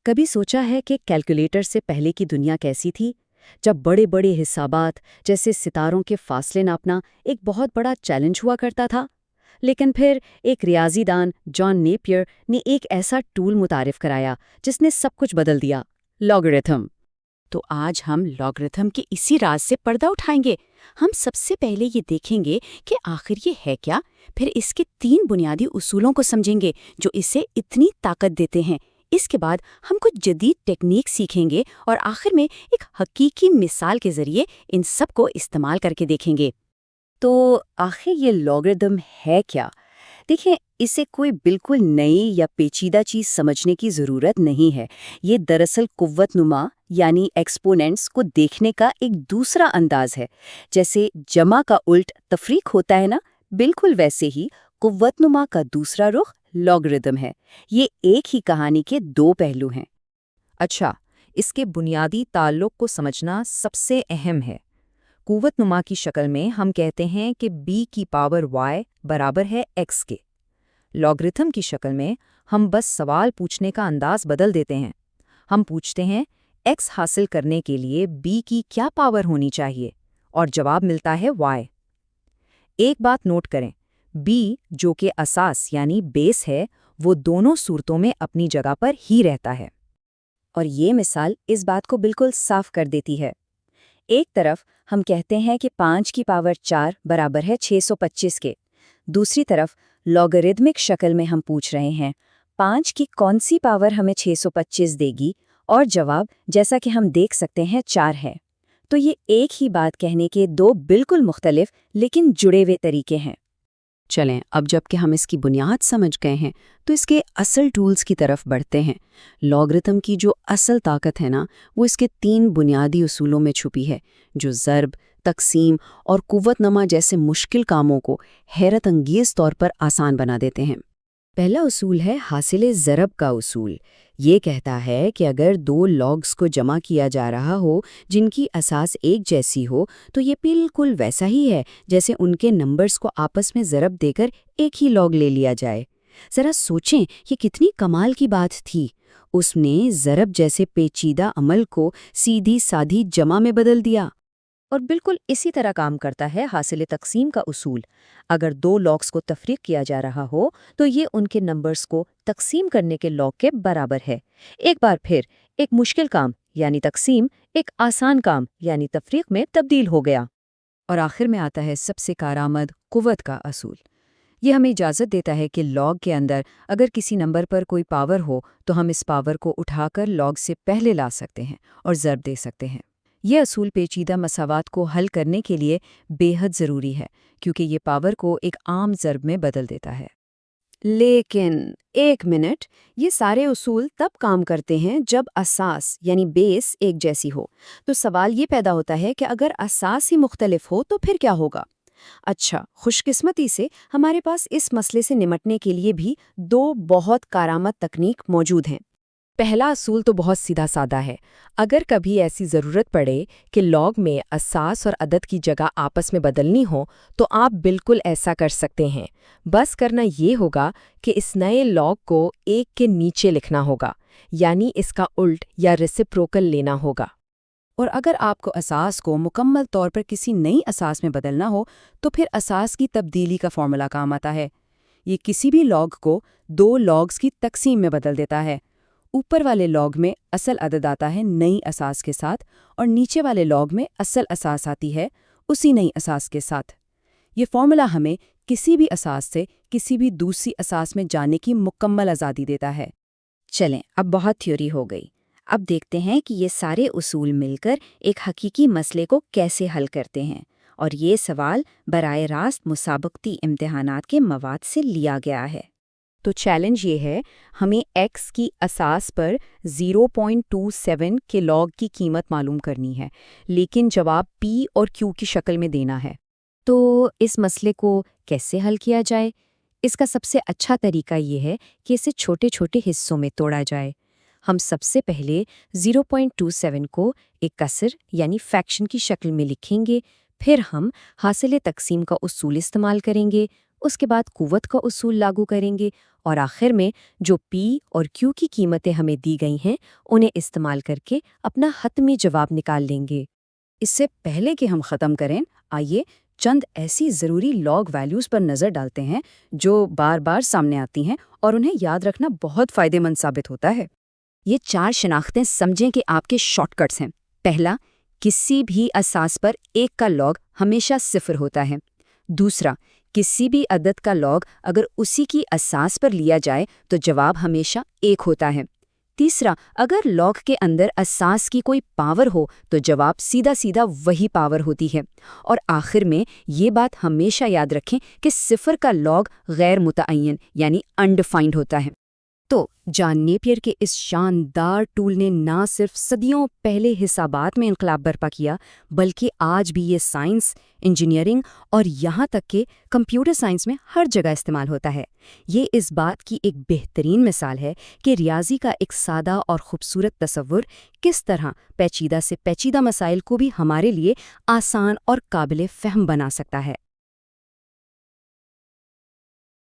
کبھی سوچا ہے کہ کیلکولیٹر سے پہلے کی دنیا کیسی تھی؟ جب بڑے بڑے حسابات جیسے ستاروں کے فاصلے ناپنا ایک بہت بڑا چیلنج ہوا کرتا تھا۔ لیکن پھر ایک ریاضی دان جان نیپیئر نے ایک ایسا ٹول متعارف کرایا جس نے سب کچھ بدل دیا: لاگرتھم۔ تو آج ہم لاگرتھم کے اسی راز سے پردہ اٹھائیں گے۔ ہم سب سے پہلے یہ دیکھیں گے کہ آخر یہ ہے کیا، پھر اس کے 3 بنیادی اصولوں کو سمجھیں گے جو اسے اتنی طاقت دیتے ہیں۔ اس کے بعد ہم کچھ جدید ٹیکنیک سیکھیں گے اور آخر میں ایک حقیقی مثال کے ذریعے ان سب کو استعمال کر کے دیکھیں گے۔ تو آخر یہ لاگرتھم ہے کیا؟ دیکھیں، اسے کوئی بالکل نئی یا پیچیدہ چیز سمجھنے کی ضرورت نہیں ہے۔ یہ دراصل قوت نما یعنی ایکسپوننٹس کو دیکھنے کا ایک دوسرا انداز ہے۔ جیسے جمع کا الٹ تفریق ہوتا ہے نا، بالکل ویسے ہی قوت نما کا دوسرا رخ لاگرتھم ہے۔ یہ ایک ہی کہانی کے 2 پہلو ہیں۔ اچھا، اس کے بنیادی تعلق کو سمجھنا سب سے اہم ہے۔ قوت نما کی شکل میں ہم کہتے ہیں کہ b کی پاور y برابر ہے x کے۔ لاگرتھم کی شکل میں ہم بس سوال پوچھنے کا انداز بدل دیتے ہیں۔ ہم پوچھتے ہیں x حاصل کرنے کے لیے b کی کیا پاور ہونی چاہیے، اور جواب ملتا ہے y۔ ایک بات نوٹ کریں، b جو کہ اساس یعنی بیس ہے، وہ دونوں صورتوں میں اپنی جگہ پر ہی رہتا ہے۔ اور یہ مثال اس بات کو بالکل صاف کر دیتی ہے۔ ایک طرف ہم کہتے ہیں کہ 5 کی پاور 4 برابر ہے 625 کے۔ دوسری طرف لاگرتھمک شکل میں ہم پوچھ رہے ہیں 5 کی کون سی پاور ہمیں 625 دے گی، اور جواب جیسا کہ ہم دیکھ سکتے ہیں 4 ہے۔ تو یہ ایک ہی بات کہنے کے 2 بالکل مختلف لیکن جڑے ہوئے طریقے ہیں۔ چلیں، اب جب کہ ہم اس کی بنیاد سمجھ گئے ہیں تو اس کے اصل ٹولز کی طرف بڑھتے ہیں۔ لاگرتھم کی جو اصل طاقت ہے نا، وہ اس کے 3 بنیادی اصولوں میں چھپی ہے، جو ضرب، تقسیم اور قوت نما جیسے مشکل کاموں کو حیرت انگیز طور پر آسان بنا دیتے ہیں۔ پہلا اصول ہے حاصل ضرب کا اصول۔ یہ کہتا ہے کہ اگر 2 لاگز کو جمع کیا جا رہا ہو جن کی اساس ایک جیسی ہو، تو یہ بالکل ویسا ہی ہے جیسے ان کے نمبرز کو آپس میں ضرب دے کر ایک ہی لاگ لے لیا جائے۔ ذرا سوچیں، یہ کتنی کمال کی بات تھی۔ اس نے ضرب جیسے پیچیدہ عمل کو سیدھی سادھی جمع میں بدل دیا۔ اور بالکل اسی طرح کام کرتا ہے حاصل تقسیم کا اصول۔ اگر 2 لاگز کو تفریق کیا جا رہا ہو تو یہ ان کے نمبرز کو تقسیم کرنے کے لاگ کے برابر ہے۔ ایک بار پھر ایک مشکل کام یعنی تقسیم ایک آسان کام یعنی تفریق میں تبدیل ہو گیا۔ اور آخر میں آتا ہے سب سے کارآمد قوت کا اصول۔ یہ ہمیں اجازت دیتا ہے کہ لاگ کے اندر اگر کسی نمبر پر کوئی پاور ہو تو ہم اس پاور کو اٹھا کر لاگ سے پہلے لا سکتے ہیں اور ضرب دے سکتے ہیں۔ یہ اصول پیچیدہ مساوات کو حل کرنے کے لیے بے حد ضروری ہے، کیونکہ یہ پاور کو ایک عام ضرب میں بدل دیتا ہے۔ لیکن ایک منٹ، یہ سارے اصول تب کام کرتے ہیں جب اساس یعنی بیس ایک جیسی ہو۔ تو سوال یہ پیدا ہوتا ہے کہ اگر اساس ہی مختلف ہو تو پھر کیا ہوگا؟ اچھا، خوش قسمتی سے ہمارے پاس اس مسئلے سے نمٹنے کے لیے بھی 2 بہت کارآمد تکنیک موجود ہیں۔ پہلا اصول تو بہت سیدھا سادہ ہے۔ اگر کبھی ایسی ضرورت پڑے کہ لاگ میں اساس اور عدد کی جگہ آپس میں بدلنی ہو تو آپ بالکل ایسا کر سکتے ہیں۔ بس کرنا یہ ہوگا کہ اس نئے لاگ کو 1 کے نیچے لکھنا ہوگا، یعنی اس کا الٹ یا ریسیپروکل لینا ہوگا۔ اور اگر آپ کو اساس کو مکمل طور پر کسی نئی اساس میں بدلنا ہو تو پھر اساس کی تبدیلی کا فارمولا کام آتا ہے۔ یہ کسی بھی لاگ کو 2 لاگز کی تقسیم میں بدل دیتا ہے۔ اوپر والے لاگ میں اصل عدد آتا ہے نئی اساس کے ساتھ، اور نیچے والے لاگ میں اصل اساس آتی ہے اسی نئی اساس کے ساتھ۔ یہ فارمولا ہمیں کسی بھی اساس سے کسی بھی دوسری اساس میں جانے کی مکمل آزادی دیتا ہے۔ چلیں، اب بہت تھیوری ہو گئی۔ اب دیکھتے ہیں کہ یہ سارے اصول مل کر ایک حقیقی مسئلے کو کیسے حل کرتے ہیں، اور یہ سوال براہ راست مسابقتی امتحانات کے مواد سے لیا گیا ہے۔ تو چیلنج یہ ہے، ہمیں x کی اساس پر 0.27 کے لاگ کی قیمت معلوم کرنی ہے، لیکن جواب p اور q کی شکل میں دینا ہے۔ تو اس مسئلے کو کیسے حل کیا جائے؟ اس کا سب سے اچھا طریقہ یہ ہے کہ اسے چھوٹے چھوٹے حصوں میں توڑا جائے۔ ہم سب سے پہلے 0.27 کو ایک کسر یعنی فیکشن کی شکل میں لکھیں گے، پھر ہم حاصل تقسیم کا اصول استعمال کریں گے، اس کے بعد قوت کا اصول لاگو کریں گے اور آخر میں جو پی اور کیو کی قیمتیں ہمیں دی گئی ہیں انہیں استعمال کر کے اپنا حتمی جواب نکال لیں گے۔ اس سے پہلے کہ ہم ختم کریں، آئیے چند ایسی ضروری لاگ ویلیوز پر نظر ڈالتے ہیں جو بار بار سامنے آتی ہیں اور انہیں یاد رکھنا بہت فائدہ مند ثابت ہوتا ہے۔ یہ 4 شناختیں سمجھیں کہ آپ کے شارٹ کٹس ہیں۔ پہلا، کسی بھی اساس پر 1 کا لاگ ہمیشہ 0 ہوتا ہے۔ دوسرا، کسی بھی عدد کا لاگ اگر اسی کی اساس پر لیا جائے تو جواب ہمیشہ 1 ہوتا ہے۔ تیسرا، اگر لاگ کے اندر اساس کی کوئی پاور ہو تو جواب سیدھا سیدھا وہی پاور ہوتی ہے۔ اور آخر میں یہ بات ہمیشہ یاد رکھیں کہ 0 کا لاگ غیر متعین یعنی انڈیفائنڈ ہوتا ہے۔ تو جان نیپیر کے اس شاندار ٹول نے نہ صرف صدیوں پہلے حسابات میں انقلاب برپا کیا بلکہ آج بھی یہ سائنس، انجینئرنگ اور یہاں تک کہ کمپیوٹر سائنس میں ہر جگہ استعمال ہوتا ہے۔ یہ اس بات کی ایک بہترین مثال ہے کہ ریاضی کا ایک سادہ اور خوبصورت تصور کس طرح پیچیدہ سے پیچیدہ مسائل کو بھی ہمارے لیے آسان اور قابل فہم بنا سکتا ہے۔